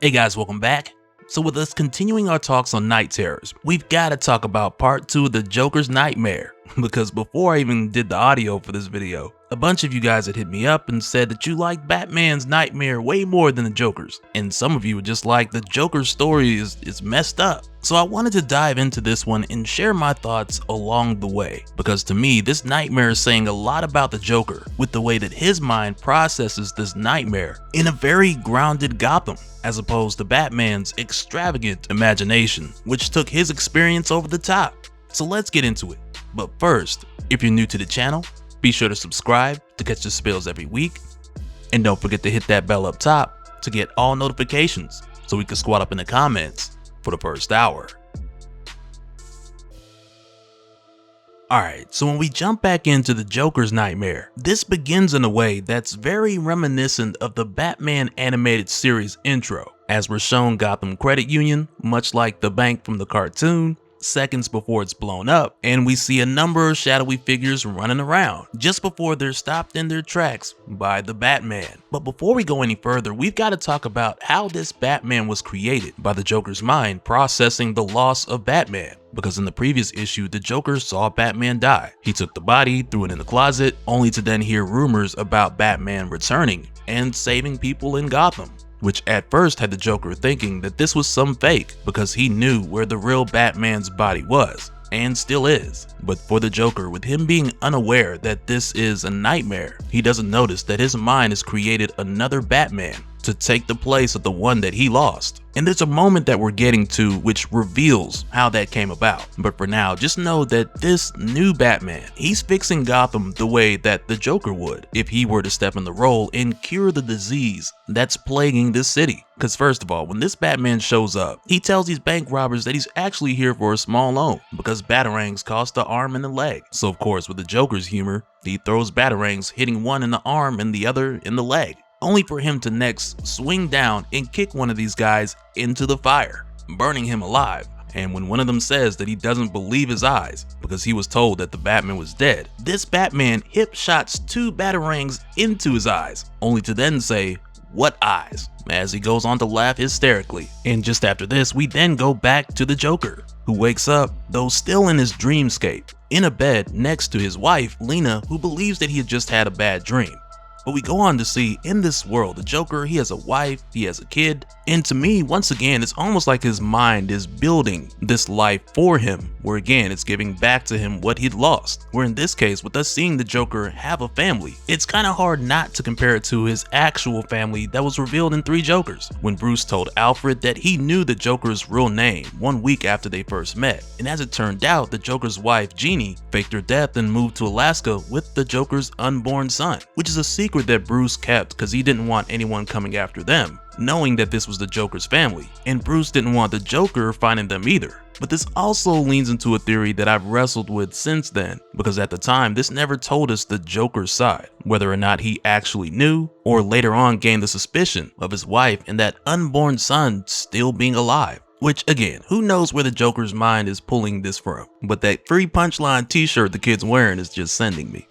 Hey guys, welcome back. So with us continuing our talks on night terrors, we've got to talk about part 2 of the Joker's Nightmare, because before I even did the audio for this video, a bunch of you guys had hit me up and said that you liked Batman's nightmare way more than the Joker's, and some of you were just like, the Joker's story is messed up. So I wanted to dive into this one and share my thoughts along the way, because to me this nightmare is saying a lot about the Joker with the way that his mind processes this nightmare in a very grounded Gotham, as opposed to Batman's extravagant imagination, which took his experience over the top. So let's get into it. But first, if you're new to the channel, be sure to subscribe to catch the spills every week, and don't forget to hit that bell up top to get all notifications so we can squat up in the comments for the first hour. Alright, so when we jump back into the Joker's Nightmare, this begins in a way that's very reminiscent of the Batman animated series intro, as we're shown Gotham Credit Union, much like the bank from the cartoon, seconds before it's blown up, and we see a number of shadowy figures running around just before they're stopped in their tracks by the Batman. But before we go any further, we've got to talk about how this Batman was created by the Joker's mind processing the loss of Batman. Because in the previous issue, the Joker saw Batman die. He took the body, threw it in the closet, only to then hear rumors about Batman returning and saving people in Gotham, which at first had the Joker thinking that this was some fake because he knew where the real Batman's body was, and still is. But for the Joker, with him being unaware that this is a nightmare, he doesn't notice that his mind has created another Batman to take the place of the one that he lost. And there's a moment that we're getting to which reveals how that came about. But for now, just know that this new Batman, he's fixing Gotham the way that the Joker would if he were to step in the role and cure the disease that's plaguing this city. Because first of all, when this Batman shows up, he tells these bank robbers that he's actually here for a small loan because batarangs cost the arm and the leg. So of course, with the Joker's humor, he throws batarangs, hitting one in the arm and the other in the leg, only for him to next swing down and kick one of these guys into the fire, burning him alive. And when one of them says that he doesn't believe his eyes because he was told that the Batman was dead, this Batman hip shots 2 batarangs into his eyes, only to then say, "What eyes?" as he goes on to laugh hysterically. And just after this, we then go back to the Joker, who wakes up, though still in his dreamscape, in a bed next to his wife, Lena, who believes that he had just had a bad dream. But we go on to see in this world, the Joker, he has a wife, he has a kid, and to me, once again, it's almost like his mind is building this life for him, where again, it's giving back to him what he'd lost. Where in this case, with us seeing the Joker have a family, it's kind of hard not to compare it to his actual family that was revealed in 3 Jokers, when Bruce told Alfred that he knew the Joker's real name 1 week after they first met. And as it turned out, the Joker's wife, Jeannie, faked her death and moved to Alaska with the Joker's unborn son, which is a secret that Bruce kept because he didn't want anyone coming after them, knowing that this was the Joker's family, and Bruce didn't want the Joker finding them either. But this also leans into a theory that I've wrestled with since then, because at the time this never told us the Joker's side, whether or not he actually knew or later on gained the suspicion of his wife and that unborn son still being alive. Which again, who knows where the Joker's mind is pulling this from, but that free punchline t-shirt the kid's wearing is just sending me.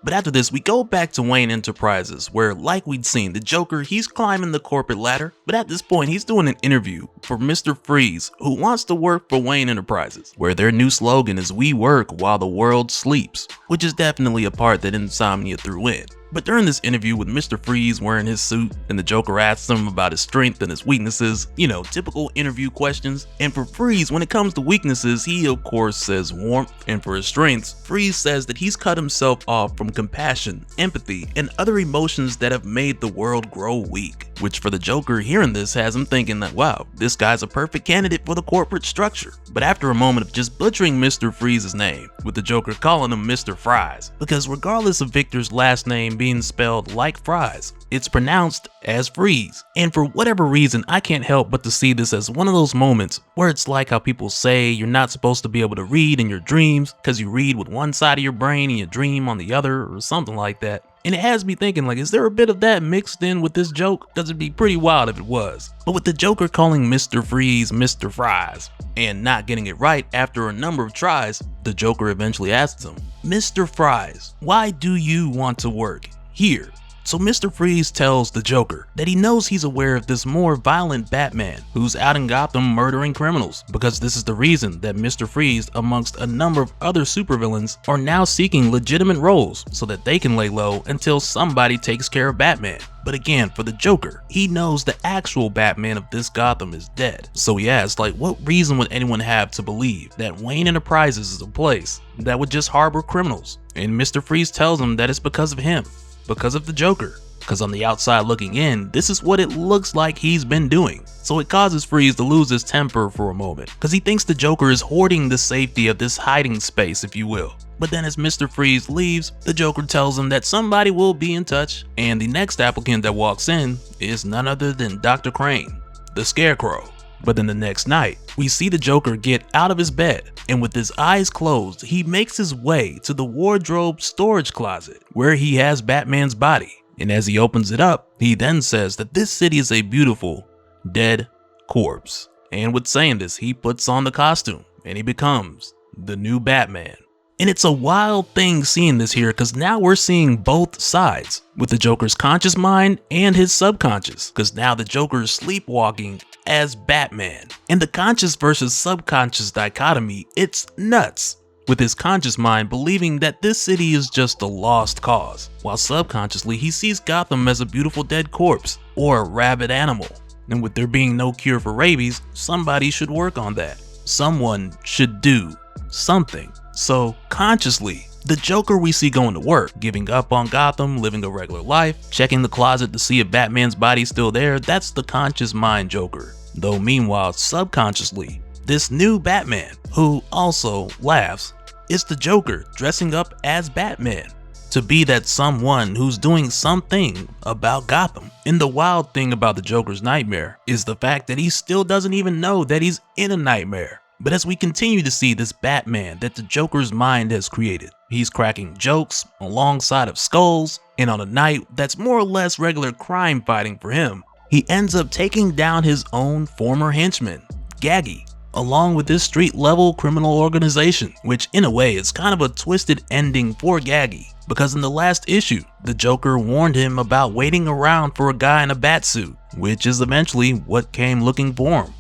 But after this, we go back to Wayne Enterprises, where like we'd seen, the Joker, he's climbing the corporate ladder, but at this point he's doing an interview for Mr. Freeze, who wants to work for Wayne Enterprises, where their new slogan is "We work while the world sleeps," which is definitely a part that Insomnia threw in. But during this interview with Mr. Freeze wearing his suit, and the Joker asks him about his strength and his weaknesses, you know, typical interview questions. And for Freeze, when it comes to weaknesses, he of course says warmth, and for his strengths, Freeze says that he's cut himself off from compassion, empathy, and other emotions that have made the world grow weak. Which for the Joker, hearing this has him thinking that, wow, this guy's a perfect candidate for the corporate structure. But after a moment of just butchering Mr. Freeze's name, with the Joker calling him Mr. Fries, because regardless of Victor's last name being spelled like fries, it's pronounced as Freeze. And for whatever reason, I can't help but to see this as one of those moments where it's like how people say you're not supposed to be able to read in your dreams because you read with one side of your brain and you dream on the other, or something like that. And it has me thinking, like, is there a bit of that mixed in with this joke? Because it'd be pretty wild if it was. But with the Joker calling Mr. Freeze Mr. Fries and not getting it right after a number of tries, the Joker eventually asks him, "Mr. Fries, why do you want to work here?" So Mr. Freeze tells the Joker that he knows he's aware of this more violent Batman who's out in Gotham murdering criminals, because this is the reason that Mr. Freeze, amongst a number of other supervillains, are now seeking legitimate roles so that they can lay low until somebody takes care of Batman. But again, for the Joker, he knows the actual Batman of this Gotham is dead. So he asks, like, what reason would anyone have to believe that Wayne Enterprises is a place that would just harbor criminals? And Mr. Freeze tells him that it's because of him, because of the Joker. Because on the outside looking in, this is what it looks like he's been doing. So it causes Freeze to lose his temper for a moment, because he thinks the Joker is hoarding the safety of this hiding space, if you will. But then as Mr. Freeze leaves, the Joker tells him that somebody will be in touch, and the next applicant that walks in is none other than Dr. Crane, the Scarecrow. But then the next night, we see the Joker get out of his bed, and with his eyes closed, he makes his way to the wardrobe storage closet where he has Batman's body. And as he opens it up, he then says that this city is a beautiful, dead corpse. And with saying this, he puts on the costume and he becomes the new Batman. And it's a wild thing seeing this here, because now we're seeing both sides with the Joker's conscious mind and his subconscious, because now the Joker is sleepwalking as Batman. And the conscious versus subconscious dichotomy, it's nuts, with his conscious mind believing that this city is just a lost cause, while subconsciously he sees Gotham as a beautiful dead corpse or a rabid animal. And with there being no cure for rabies, somebody should work on that. Someone should do something. So consciously, the Joker we see going to work, giving up on Gotham, living a regular life, checking the closet to see if Batman's body's still there, that's the conscious mind Joker. Though meanwhile, subconsciously, this new Batman, who also laughs, is the Joker dressing up as Batman to be that someone who's doing something about Gotham. And the wild thing about the Joker's nightmare is the fact that he still doesn't even know that he's in a nightmare. But as we continue to see this Batman that the Joker's mind has created, he's cracking jokes alongside of skulls, and on a night that's more or less regular crime fighting for him, he ends up taking down his own former henchman, Gaggy, along with this street-level criminal organization, which in a way is kind of a twisted ending for Gaggy, because in the last issue, the Joker warned him about waiting around for a guy in a bat suit, which is eventually what came looking for him.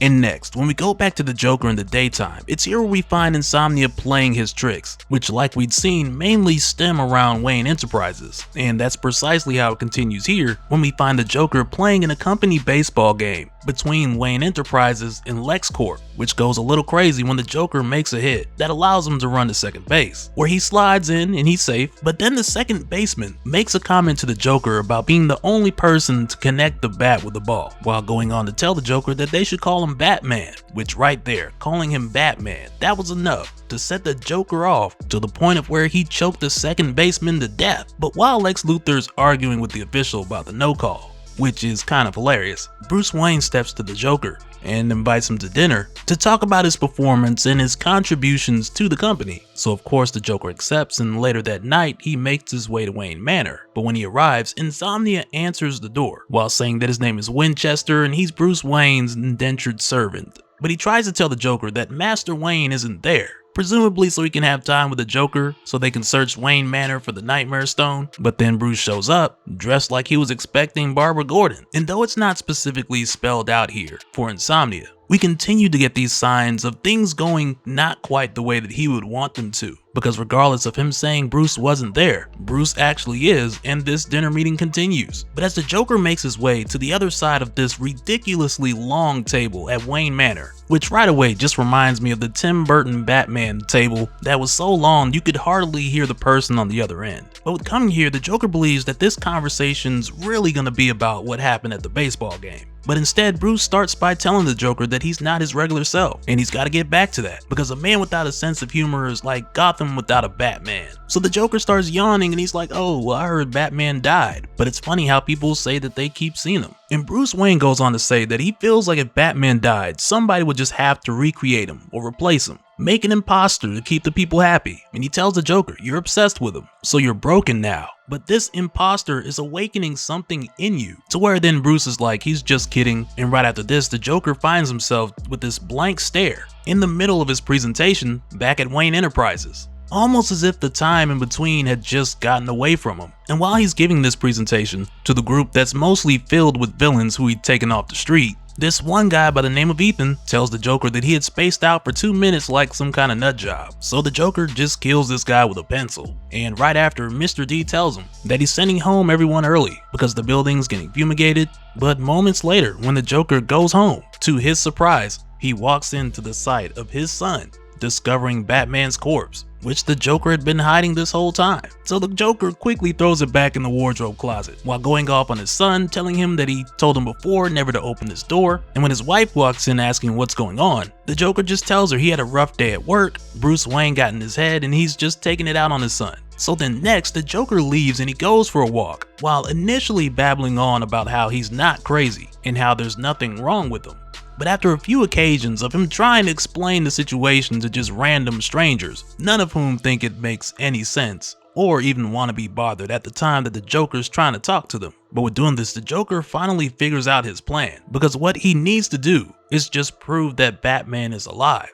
And next, when we go back to the Joker in the daytime, it's here where we find Insomnia playing his tricks, which like we'd seen mainly stem around Wayne Enterprises. And that's precisely how it continues here when we find the Joker playing in a company baseball game between Wayne Enterprises and LexCorp, which goes a little crazy when the Joker makes a hit that allows him to run to second base, where he slides in and he's safe, but then the second baseman makes a comment to the Joker about being the only person to connect the bat with the ball, while going on to tell the Joker that they should call him Batman, which right there, calling him Batman, that was enough to set the Joker off to the point of where he choked the second baseman to death. But while Lex Luthor's arguing with the official about the no call, which is kind of hilarious, Bruce Wayne steps to the Joker and invites him to dinner to talk about his performance and his contributions to the company. So of course the Joker accepts, and later that night he makes his way to Wayne Manor. But when he arrives, Insomnia answers the door while saying that his name is Winchester and he's Bruce Wayne's indentured servant. But he tries to tell the Joker that Master Wayne isn't there, presumably so he can have time with the Joker so they can search Wayne Manor for the Nightmare Stone. But then Bruce shows up, dressed like he was expecting Barbara Gordon. And though it's not specifically spelled out here for Insomnia, we continue to get these signs of things going not quite the way that he would want them to. Because regardless of him saying Bruce wasn't there, Bruce actually is, and this dinner meeting continues. But as the Joker makes his way to the other side of this ridiculously long table at Wayne Manor, which right away just reminds me of the Tim Burton Batman table that was so long you could hardly hear the person on the other end. But with coming here, the Joker believes that this conversation's really gonna be about what happened at the baseball game. But instead, Bruce starts by telling the Joker that he's not his regular self, and he's gotta get back to that, because a man without a sense of humor is like Gotham without a Batman. So the Joker starts yawning and he's like, oh, well, I heard Batman died. But it's funny how people say that they keep seeing him. And Bruce Wayne goes on to say that he feels like if Batman died, somebody would just have to recreate him or replace him, make an imposter to keep the people happy. And he tells the Joker, you're obsessed with him, so you're broken now. But this imposter is awakening something in you, to where then Bruce is like, he's just kidding. And right after this, the Joker finds himself with this blank stare in the middle of his presentation back at Wayne Enterprises. almost as if the time in between had just gotten away from him. And while he's giving this presentation to the group that's mostly filled with villains who he'd taken off the street, this one guy by the name of Ethan tells the Joker that he had spaced out for 2 minutes like some kind of nut job. So the Joker just kills this guy with a pencil. And right after, Mr. D tells him that he's sending home everyone early because the building's getting fumigated. But moments later, when the Joker goes home, to his surprise, he walks into the sight of his son, discovering Batman's corpse, which the Joker had been hiding this whole time. So the Joker quickly throws it back in the wardrobe closet while going off on his son, telling him that he told him before never to open his door. And when his wife walks in asking what's going on, the Joker just tells her he had a rough day at work, Bruce Wayne got in his head, and he's just taking it out on his son. So then next, the Joker leaves and he goes for a walk, while initially babbling on about how he's not crazy and how there's nothing wrong with him. But after a few occasions of him trying to explain the situation to just random strangers, none of whom think it makes any sense or even want to be bothered at the time that the Joker's trying to talk to them. But with doing this, the Joker finally figures out his plan, because what he needs to do is just prove that Batman is alive.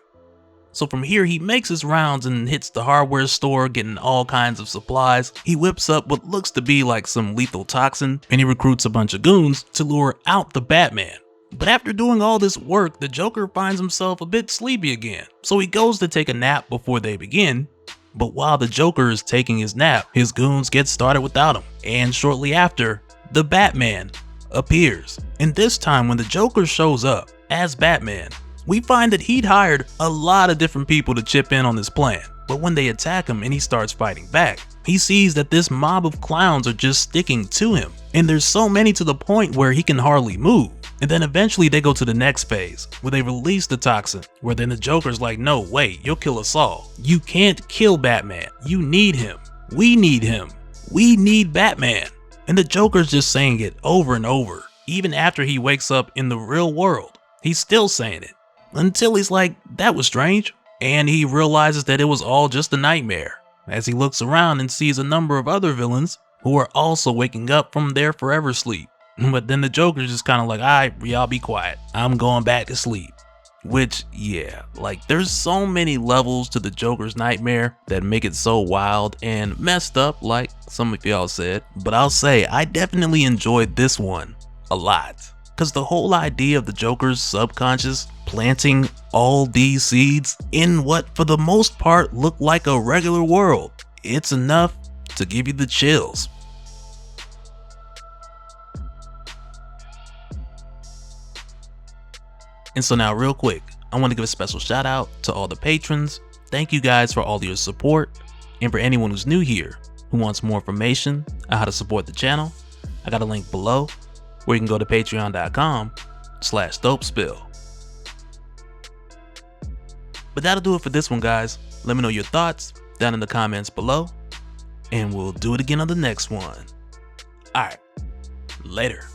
So from here, he makes his rounds and hits the hardware store, getting all kinds of supplies. He whips up what looks to be like some lethal toxin, and he recruits a bunch of goons to lure out the Batman. But after doing all this work, the Joker finds himself a bit sleepy again, so he goes to take a nap before they begin. But while the Joker is taking his nap, his goons get started without him, and shortly after, the Batman appears. And this time when the Joker shows up as Batman, we find that he'd hired a lot of different people to chip in on this plan. But when they attack him and he starts fighting back, he sees that this mob of clowns are just sticking to him, and there's so many to the point where he can hardly move. And then eventually they go to the next phase, where they release the toxin, where then the Joker's like, no, wait, you'll kill us all. You can't kill Batman. You need him. We need him. We need Batman. And the Joker's just saying it over and over. Even after he wakes up in the real world, he's still saying it. Until he's like, that was strange. And he realizes that it was all just a nightmare, as he looks around and sees a number of other villains who are also waking up from their forever sleep. But then the Joker's just kind of like, alright, y'all be quiet. I'm going back to sleep. Which, yeah, like there's so many levels to the Joker's nightmare that make it so wild and messed up, like some of y'all said. But I'll say, I definitely enjoyed this one a lot. Because the whole idea of the Joker's subconscious planting all these seeds in what for the most part look like a regular world, it's enough to give you the chills. And so now real quick, I want to give a special shout out to all the patrons. Thank you guys for all your support. And for anyone who's new here who wants more information on how to support the channel, I got a link below where you can go to patreon.com/Dopespill. But that'll do it for this one, guys. Let me know your thoughts down in the comments below, and we'll do it again on the next one. Alright, later.